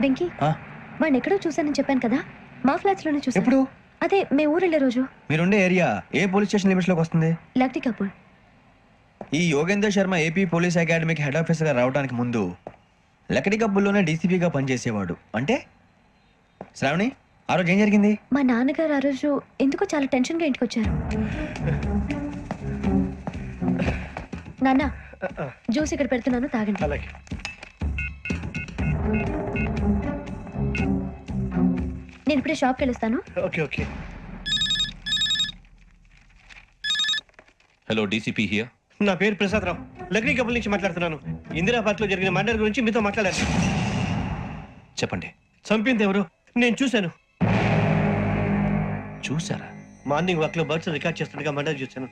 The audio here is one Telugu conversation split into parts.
వెంకీ, వాడిని ఎక్కడో చూసానని చెప్పాను కదా, మా ఫ్లాట్స్ లోనే చూసాను. ఎప్పుడు? అదే మే ఊరు వెళ్ళే రోజు. మీరుండే ఏరియా ఏ పోలీస్ స్టేషన్ లిమిట్స్ లోకి వస్తుంది? లక్టీ కపూర్. ఈ యోగేందర్ శర్మ ఏపీ పోలీస్ అకాడమీకి హెడ్ ఆఫీసర్ గా రావడానికి ముందు లకడి కబ్బుల్లోనే డీసీపీగా పనిచేసేవాడు. అంటే శ్రావణి, ఆ రోజు ఏం జరిగింది? మా నాన్నగారు ఆ రోజు ఎందుకో చాలా టెన్షన్ గా ఇంటికి వచ్చారు. నాన్న, జ్యూస్ ఇక్కడ పెడుతున్నాను, తాగండి. నేను ఇప్పుడే షాప్కి వెళ్ళొస్తాను. Hello, DCP here. నా పేరు ప్రసాదరావు, లక్డీ కపుల్ నుంచి మాట్లాడుతున్నాను. ఇందిరాబాద్ లో జరిగిన మర్డర్ గురించి మీతో మాట్లాడాలి. చెప్పండి. చంపింది ఎవరు? నేను చూశాను. చూసారా? మార్నింగ్ వాక్ లో బర్డ్స్ రికార్డ్ చేస్తుండగా మర్డర్ చూశాను.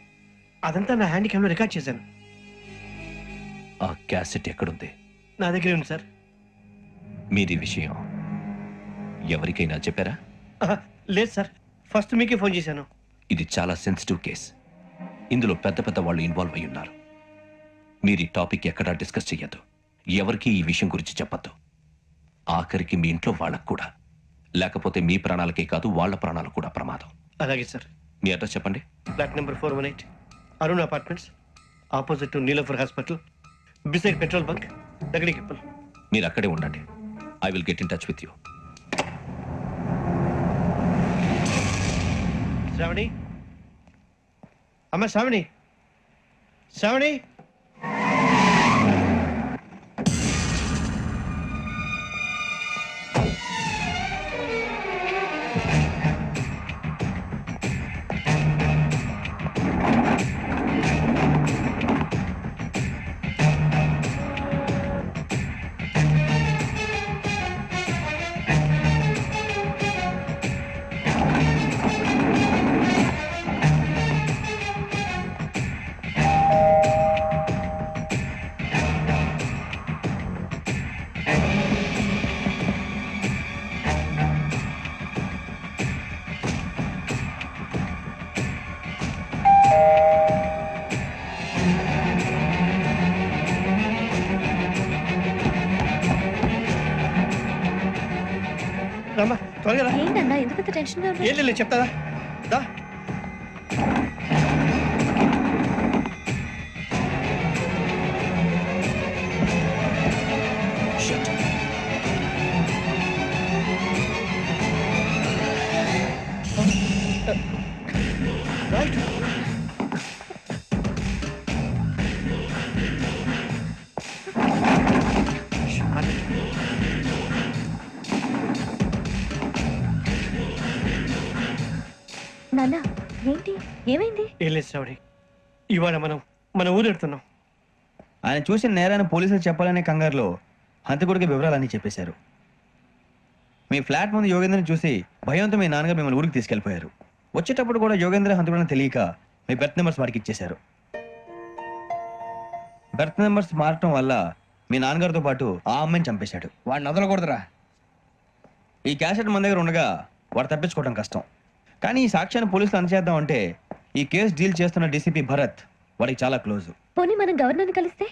అదంతా నా హ్యాండ్ క్యామ్ లో రికార్డ్ చేశాను. ఆ క్యాసెట్ ఎక్కడుంది? నా దగ్గరే ఉంది సార్. మీరు ఈ విషయం ఎవరికైనా చెప్పారా? లేదు సార్, ఫస్ట్ మీకే ఫోన్ చేశాను. ఇది చాలా సెన్సిటివ్ కేస్. ఇందులో పెద్ద పెద్ద వాళ్ళు ఇన్వాల్వ్ అయి ఉన్నారు. మీరు ఈ టాపిక్ ఎక్కడా డిస్కస్ చెయ్యొద్దు. ఎవరికి ఈ విషయం గురించి చెప్పద్దు. ఆఖరికి మీ ఇంట్లో వాళ్ళకు కూడా. లేకపోతే మీ ప్రాణాలకే కాదు, వాళ్ళ ప్రాణాలు కూడా ప్రమాదం. అలాగే సార్. మీ అడ్రస్ చెప్పండి. Flat number 418, Arun apartments, opposite to Niloufer hospital, beside petrol bunk, Lakdi Kapul. మీరు అక్కడే ఉండండి. I will get in touch with you. Sravani, అమ్మ శ్రావణి, శ్రావణి. రమ్మా, త్వరగా రా. ఏంటన్నా ఎందుకంత టెన్షన్ గా ఏం లేదు, చెప్తాదా? దా. రైట్. నాన్న, ఏంటి, ఏమైంది? ఏం లేదు శ్రావణి, ఇవాళ మనం మన ఊరు వెళ్తున్నాం. ఆయన చూసిన నేరాన్ని పోలీసులు చెప్పాలనే కంగారులో హంతకుడికి వివరాలన్నీ చెప్పేశారు. మీ ఫ్లాట్ ముందు యోగేంద్రని చూసి భయంతో మీ నాన్నగారు మిమ్మల్ని ఊరికి తీసుకెళ్లిపోయారు. వచ్చేటప్పుడు కూడా యోగేంద్ర హంతకుడని తెలియక మీ బెర్త్ నెంబర్స్ వారికి ఇచ్చేశారు. బెర్త్ నెంబర్స్ మారటం వల్ల మీ నాన్నగారితో పాటు ఆ అమ్మాయిని చంపేశాడు. వాడిని వదలకూడదురా. ఈ క్యాసెట్ మన దగ్గర ఉండగా వాడు తప్పించుకోవడం కష్టం. కానీ ఈ సాక్ష్యాన్ని పోలీసులు అందజేద్దాం అంటే ఈ కేసు డీల్ చేస్తున్న డీసీపీ భరత్ వాడికి చాలా క్లోజ్. పోనీ మనం గవర్నర్ని కలిస్తే?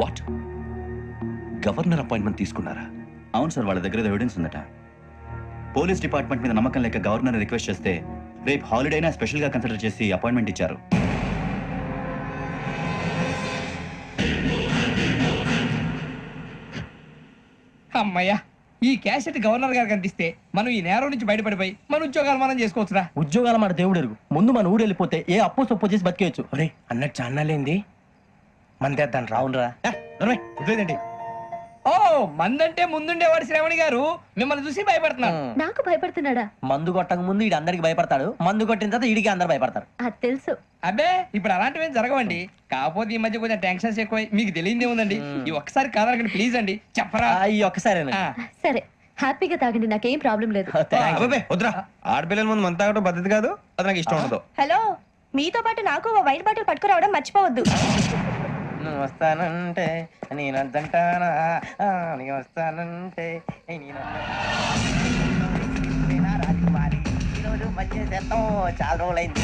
వాట్? గవర్నర్ అపాయింట్మెంట్ తీసుకున్నారా? అవును సార్, వాళ్ళ దగ్గర ఎవిడెన్స్ ఉందట. పోలీస్ డిపార్ట్మెంట్ మీద నమ్మకం లేక గవర్నర్ రిక్వెస్ట్ చేస్తే రేపు హాలిడేనా స్పెషల్గా కన్సిడర్ చేసి అపాయింట్మెంట్ ఇచ్చారు. అమ్మయ్యా, ఈ క్యాసెట్ గవర్నర్ గారికి అందిస్తే మనం ఈ నేరం నుంచి బయటపడిపోయి మన ఉద్యోగాలు మనం చేసుకోవచ్చురా. ఉద్యోగాల మాట దేవుడు ఎరుగు. ముందు మన ఊరు వెళ్ళిపోతే ఏ అప్పు సొప్పు చేసి బతికేయచ్చు. ఒరే అన్నట్టు చాన్నాలేంది మందేద్దాను రావునరా. వదిలేదండి. ఓ, మందంటే ముందుండేవాడు శ్రావణి గారు మిమ్మల్ని చూసి భయపడుతున్నాను. నాకు భయపడుతున్నాడా? మందు కొట్టక ముందు ఈడు అందరికి భయపడతాడు, మందు కొట్టిన తర్వాత ఈడికి అందరు భయపడతారు. అది తెలుసు. అబ్బే, ఇప్పుడు అలాంటివి ఏం జరగవండి. కాకపోతే ఈ మధ్య కొంచెం టెన్షన్స్ ఎక్కువై మీకు తెలియదే ఉందండి. ఈ ఒక్కసారి కాదనకండి ప్లీజ్ అండి, చెప్పరా. ఈ ఒక్కసారి సరే, హ్యాపీగా తాగండి, నాకేం ప్రాబ్లం లేదు. అబ్బాబే వద్దురా, ఆడపిల్లల ముందు మంత తాగడం పద్ధతి కాదు, అది నాకు ఇష్టం ఉండదు. హలో, మీతో పాటు నాకు ఓ వైట్ బాటిల్ పట్టుకురావడం మర్చిపోవద్దు. నువ్వు వస్తానంటే నేను వద్దంటానా, నేను వస్తానంటే రాజకుమారి ఈరోజు మంచి చేస్తాం. చాలా రోజులైంది.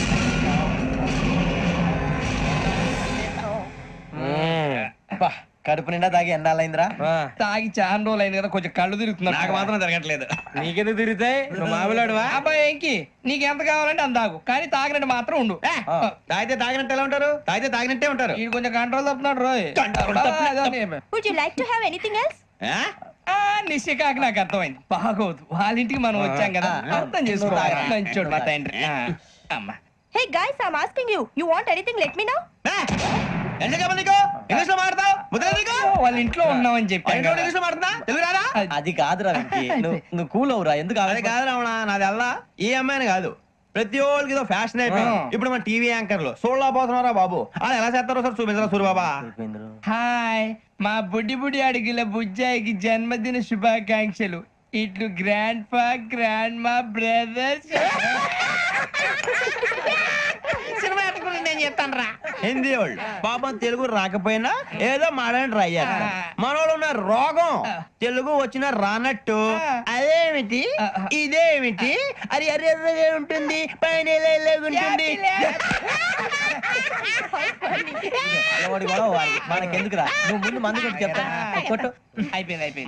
కడుపు నిండా తాగి ఎండాలైందిరా. తాగి చాలా రోజులు అయింది కదా, కొంచెం కళ్ళు తిరుగుతున్నా. నాకు మాత్రం జరగట్లేదు. నీకెందుకు తిరుగుతాయి? నువ్వు మామిలాడువా? అబ్బాయి ఏంకి నీకు ఎంత కావాలంటే అంత తాగు, కానీ తాగినట్టు మాత్రం ఉండు. తాగితే తాగినట్టు ఎలా ఉంటారు? తాగితే తాగినట్టే ఉంటారు. వీడు కొంచెం కంట్రోల్ తప్పుతున్నాడు రోయ్. Would you like to have anything else? నిశ్చికాకి నాకు అర్థమైంది. బాగోదు, వాళ్ళ ఇంటికి మనం వచ్చాం కదా, అర్థం చేసుకోవాలి. మంచోడు మా తండ్రి. అమ్మా hey guys, I am asking you, you want anything let me know. English లో మాడతావు? వాళ్ళ ఇంట్లో ఉన్నామని చెప్పాను కదా. ఇంగ్లీష్ లో మాడుతున్నా? తెలుగు రాదా? అది కాదురా వెంకీ, నువ్వు కూల్ అవురా. ఎందుకు అది కాదు రావణ, నాది అల్లా ఈ అమ్మాయిని కాదు, ప్రతి ఒక్కరికి ఏదో ఫ్యాషన్ అయిపోయింది. ఇప్పుడు మన టీవీ యాంకర్లు సోళ్ళ పోతున్నారా బాబు, అది ఎలా చేస్తారో సార్ చూపించరా సూరి బాబా. హాయ్, మా బుడ్డి బుడి అడిగిల బుజ్జాయికి జన్మదిన శుభాకాంక్షలు. ఇట్లు గ్రాండ్ ఫా గ్రాండ్ మా బ్రదర్స్. నేను చెప్తాను రా. హిందీ వాళ్ళు పాపం తెలుగు రాకపోయినా ఏదో మాడని ట్రై చేస్తారు. మనోళ్ళు ఉన్న రోగం తెలుగు వచ్చిన రానట్టు అదేమిటి ఇదేమిటి అది ఎర్రగా ఉంటుంది పైన ఉంటుంది. మనకెందుకురా, నువ్వు ముందు మందు కొట్టి చెప్తా. కొట్టు. అయిపోయింది.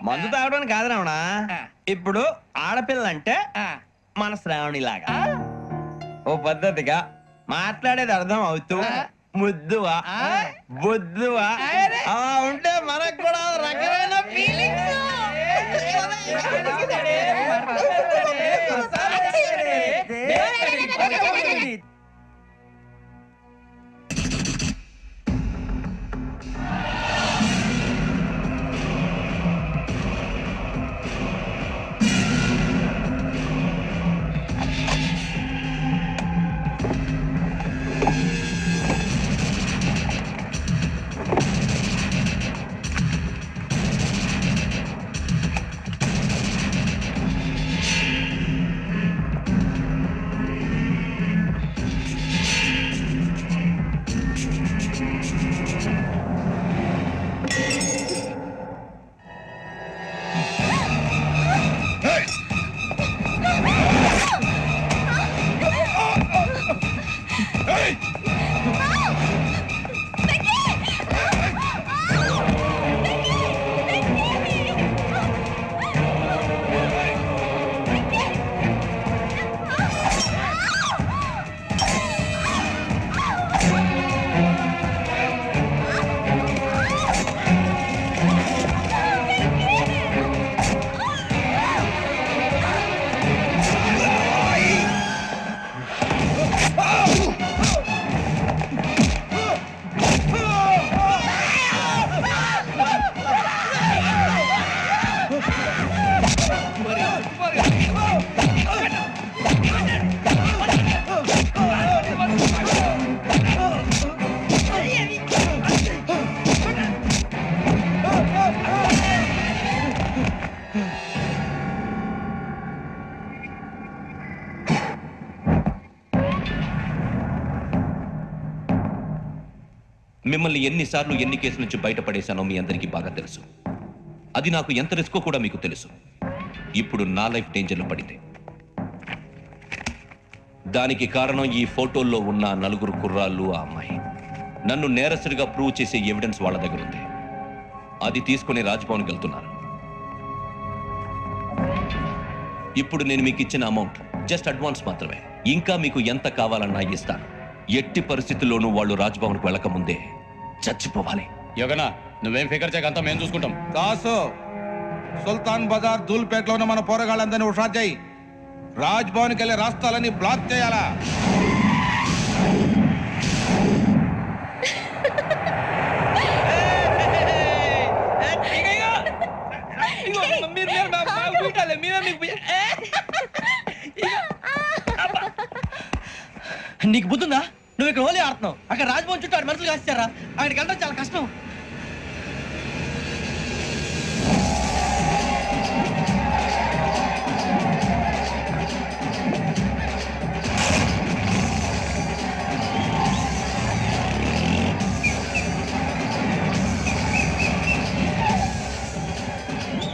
మందు తాగడానికి కాదు రావణ, ఇప్పుడు ఆడపిల్ల అంటే మన శ్రావణి లాగా ఓ పద్ధతిగా మాట్లాడేది అర్థం అవుతూ ముద్దువా బొద్దువా అలా ఉంటే మనకు కూడా రకమైన ఫీలింగ్స్. మిమ్మల్ని ఎన్నిసార్లు ఎన్ని కేసుల నుంచి బయటపడేశానో మీ అందరికీ బాగా తెలుసు. అది నాకు ఎంత రిస్కో కూడా మీకు తెలుసు. ఇప్పుడు నా లైఫ్ డేంజర్లో పడింది. దానికి కారణం ఈ ఫోటోల్లో ఉన్న నలుగురు కుర్రాళ్ళు, ఆ అమ్మాయి. నన్ను నేరస్తుడిగా ప్రూవ్ చేసే ఎవిడెన్స్ వాళ్ళ దగ్గర ఉంది. అది తీసుకుని రాజ్భవన్కి వెళ్తున్నారు. ఇప్పుడు నేను మీకు ఇచ్చిన అమౌంట్ జస్ట్ అడ్వాన్స్ మాత్రమే. ఇంకా మీకు ఎంత కావాలన్నా ఇస్తాను. ఎట్టి పరిస్థితుల్లోనూ వాళ్ళు రాజ్భవన్కు వెళ్ళకముందే చచ్చిపోవాలి. యోగనా, నువ్వేం ఫికర్ చేయక అంతా మేము చూసుకుంటాం. దాసు, సుల్తాన్ బజార్ ధూల్పేటలో ఉన్న మన పోరగాళ్ళందరినీ హుషారు చేయి. రాజ్ భవన్కి వెళ్ళే రాష్ట్రాలన్నీ బ్లాక్ చేయాలా? నీకు బుద్ధుందా? నువ్వు ఇక్కడ హోలీ ఆడుతున్నావు, అక్కడ రాజ్భవన్ చుట్టూ ఆడు మనుషులు కాస్తారా? అక్కడికి వెళ్ళడం చాలా కష్టం.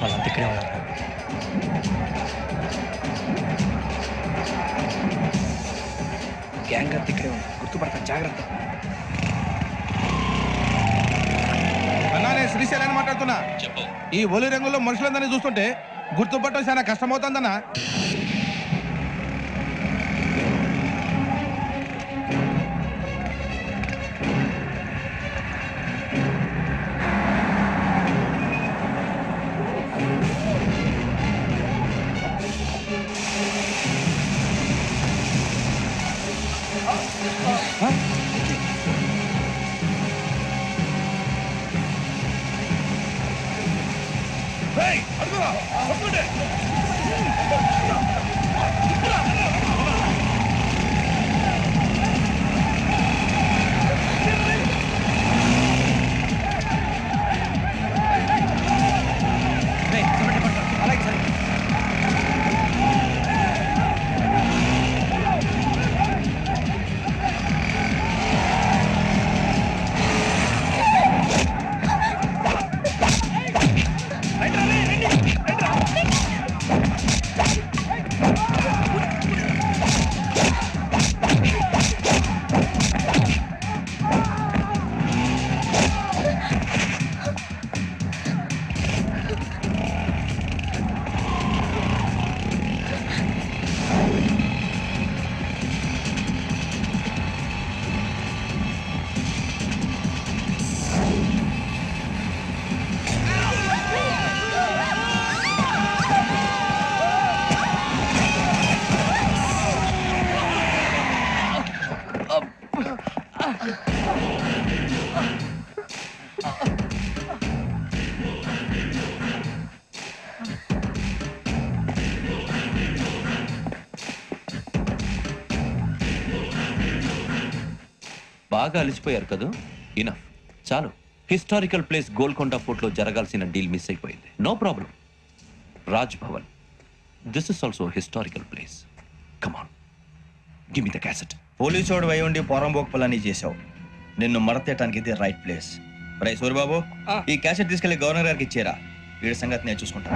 వాళ్ళంతా ఇక్కడే ఉన్నారు. గ్యాంగ్ అంతా ఇక్కడే ఉంది, గుర్తుపడతాను, జాగ్రత్త. మాట్లాడుతున్నా. చెప్పు. ఈ ఒలి రంగులో మనుషులందరినీ చూస్తుంటే గుర్తుపట్టడం చాలా కష్టమవుతుందన్నా. బాగా అలిసిపోయారు కదా, ఇనఫ్, చాలు. హిస్టారికల్ ప్లేస్ గోల్కొండ ఫోర్ట్ లో జరగాల్సిన డీల్ మిస్ అయిపోయింది. No problem. Raj Bhavan, this is also historical place. Come on, give me the cassette. Police వాడు అయి ఉండి పోరంబోకు చేసావు. నిన్ను మడతేయటానికి ఇది రైట్ ప్లేస్. రై సూరిబాబు, ఈ క్యాసెట్ తీసుకెళ్లి గవర్నర్ గారికి ఇచ్చేరా. వీడి సంగతి నేను చూసుకుంటాను.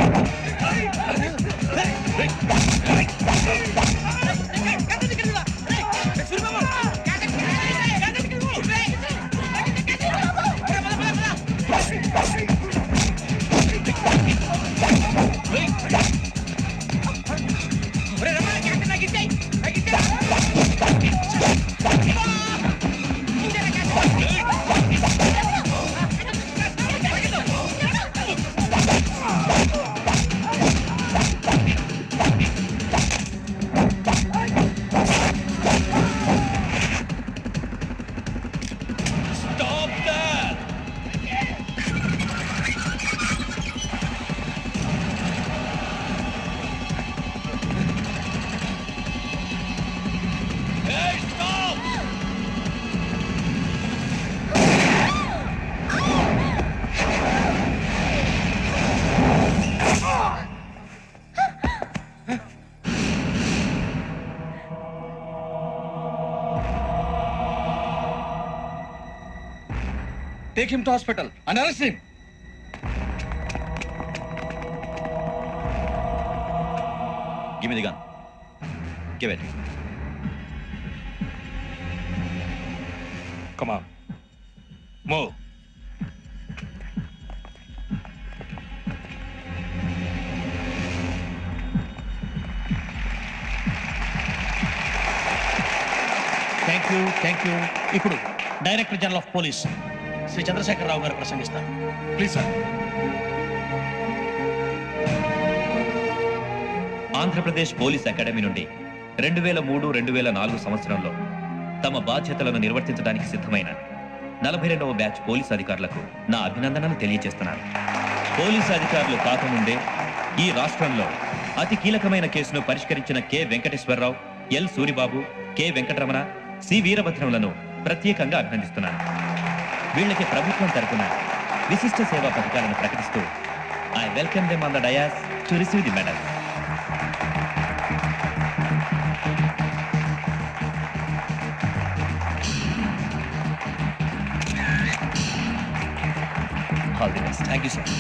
Take him to hospital and arrest him. Give me the gun. Give it. Come on. Move. Thank you. ఇప్పుడు director general of police Shri Chandrasekhara Rao గారు ప్రసంగిస్తారు. Please sir. Andhra Pradesh police academy నుండి 2003-2004 సంవత్సరంలో తమ బాధ్యతలను నిర్వర్తించడానికి సిద్ధమైన 42వ బ్యాచ్ పోలీస్ అధికారులకు నా అభినందనలు తెలియజేస్తున్నాను. పోలీసు అధికారులు కాకముందే ఈ రాష్ట్రంలో అతి కీలకమైన కేసును పరిష్కరించిన K Venkateswara Rao, L Suribabu, K Venkataramana, C వీరభద్రంలను ప్రత్యేకంగా అభినందిస్తున్నాను. వీళ్ళకి ప్రభుత్వం తరపున విశిష్ట సేవా పథకాలను ప్రకటిస్తూ I welcome them on the dais to receive the medal. All the best. Thank you sir.